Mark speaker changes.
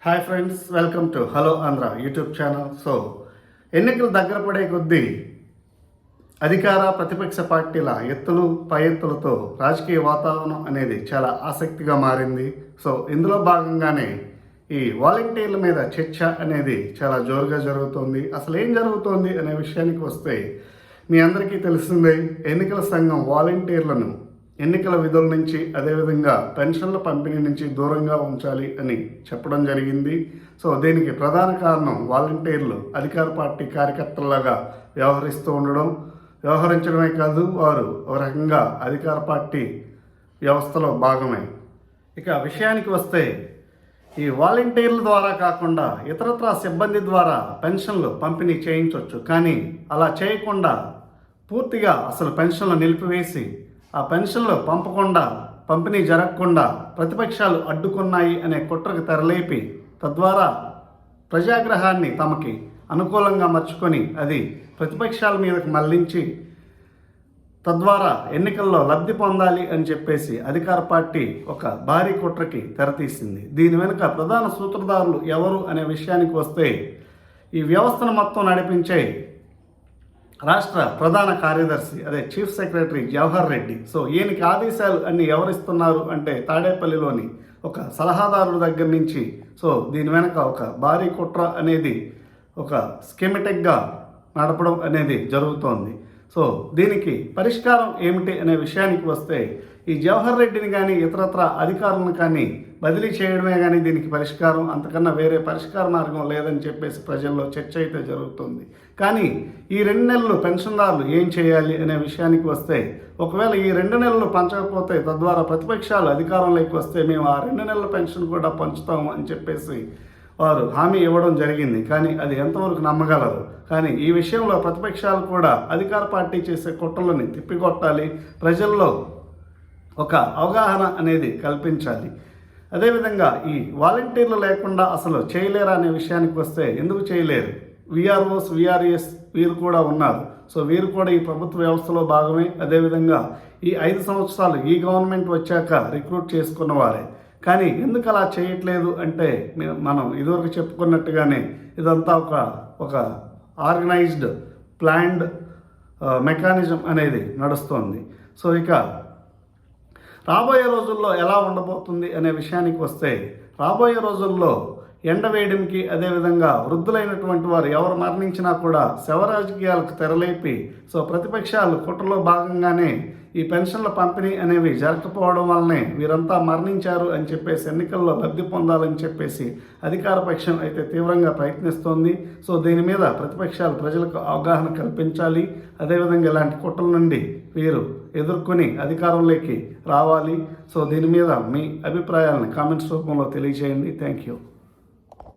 Speaker 1: Hi friends, welcome to hello Andhra YouTube channel. ఎన్నికలు దగ్గర పడే కొద్దీ అధికార ప్రతిపక్ష పార్టీల ఎత్తులు పై ఎత్తులతో రాజకీయ వాతావరణం అనేది చాలా ఆసక్తిగా మారింది. ఇందులో భాగంగానే ఈ వాలంటీర్ల మీద చర్చ అనేది చాలా జోరుగా జరుగుతోంది. అసలు ఏం జరుగుతోంది అనే విషయానికి వస్తే, మీ అందరికీ తెలిసిందే, ఎన్నికల సంఘం వాలంటీర్లను ఎన్నికల విధుల నుంచి, అదేవిధంగా పెన్షన్ల పంపిణీ నుంచి దూరంగా ఉంచాలి అని చెప్పడం జరిగింది. దీనికి ప్రధాన కారణం వాలంటీర్లు అధికార పార్టీ కార్యకర్తల్లాగా వ్యవహరించడమే కాదు, వారు ఒక రకంగా అధికార పార్టీ వ్యవస్థలో భాగమే. ఇక విషయానికి వస్తే, ఈ వాలంటీర్ల ద్వారా కాకుండా ఇతరత్రా సిబ్బంది ద్వారా పెన్షన్లు పంపిణీ చేయించవచ్చు. కానీ అలా చేయకుండా పూర్తిగా అసలు పెన్షన్లు నిలిపివేసి ఆ పెన్షన్లు పంపిణీ జరగకుండా ప్రతిపక్షాలు అడ్డుకున్నాయి అనే కుట్రకు తెరలేపి, తద్వారా ప్రజాగ్రహాన్ని తమకి అనుకూలంగా మర్చుకొని అది ప్రతిపక్షాల మీదకి మళ్లించి తద్వారా ఎన్నికల్లో లబ్ధి పొందాలి అని చెప్పేసి అధికార పార్టీ ఒక భారీ కుట్రకి తెరతీసింది. దీని వెనుక ప్రధాన సూత్రధారులు ఎవరు అనే విషయానికి వస్తే, ఈ వ్యవస్థను మొత్తం నడిపించే రాష్ట్ర ప్రధాన కార్యదర్శి, అదే చీఫ్ సెక్రటరీ జవహర్ రెడ్డి. ఈయనకి ఆదేశాలు అన్ని ఎవరిస్తున్నారు అంటే, తాడేపల్లిలోని ఒక సలహాదారుల దగ్గర నుంచి దీని వెనక ఒక భారీ కుట్ర అనేది ఒక స్కీమెటిక్గా నడపడం అనేది జరుగుతోంది. దీనికి పరిష్కారం ఏమిటి అనే విషయానికి వస్తే, ఈ జవహర్ రెడ్డిని కానీ ఇతరత్ర అధికారులను కానీ బదిలీ చేయడమే కానీ దీనికి పరిష్కారం, అంతకన్నా వేరే పరిష్కార మార్గం లేదని చెప్పేసి ప్రజల్లో చర్చ అయితే జరుగుతుంది. కానీ ఈ 2 నెలలు పెన్షన్దారులు ఏం చేయాలి అనే విషయానికి వస్తే, ఒకవేళ ఈ 2 నెలలు పంచకపోతే తద్వారా ప్రతిపక్షాలు అధికారంలోకి వస్తే మేము ఆ 2 నెలల పెన్షన్ కూడా పంచుతాము అని చెప్పేసి వారు హామీ ఇవ్వడం జరిగింది. కానీ అది ఎంతవరకు నమ్మగలరు? కానీ ఈ విషయంలో ప్రతిపక్షాలు కూడా అధికార పార్టీ చేసే కుట్రలని తిప్పికొట్టాలి, ప్రజల్లో ఒక అవగాహన అనేది కల్పించాలి. అదేవిధంగా ఈ వాలంటీర్లు లేకుండా అసలు చేయలేరా అనే విషయానికి వస్తే, ఎందుకు చేయలేరు? విఆర్ఓస్, విఆర్ఎస్ వీరు కూడా ఉన్నారు. వీరు కూడా ఈ ప్రభుత్వ వ్యవస్థలో భాగమే. అదేవిధంగా ఈ 5 సంవత్సరాలు ఈ గవర్నమెంట్ వచ్చాక రిక్రూట్ చేసుకున్న వారే. కానీ ఎందుకు అలా చేయట్లేదు అంటే, మనం ఇదివరకు చెప్పుకున్నట్టుగానే ఇదంతా ఒక ఆర్గనైజ్డ్ ప్లాన్డ్ మెకానిజం అనేది నడుస్తోంది. ఇక రాబోయే రోజుల్లో ఎలా ఉండబోతుంది అనే విషయానికి వస్తే, రాబోయే రోజుల్లో ఎండవేయడంకి, అదేవిధంగా వృద్ధులైనటువంటి వారు ఎవరు మరణించినా కూడా శవ రాజకీయాలకు తెరలేపి ప్రతిపక్షాలు కుట్రలో భాగంగానే ఈ పెన్షన్ల పంపిణీ అనేవి జరగకపోవడం వల్లనే వీరంతా మరణించారు అని చెప్పేసి ఎన్నికల్లో లబ్ధి పొందాలని చెప్పేసి అధికార పక్షం అయితే తీవ్రంగా ప్రయత్నిస్తోంది. దీని మీద ప్రతిపక్షాలు ప్రజలకు అవగాహన కల్పించాలి. అదేవిధంగా ఇలాంటి కుట్రల నుండి వీరు ఎదుర్కొని అధికారంలోకి రావాలి. దీని మీద మీ అభిప్రాయాలను కామెంట్స్ రూపంలో తెలియజేయండి. Thank you.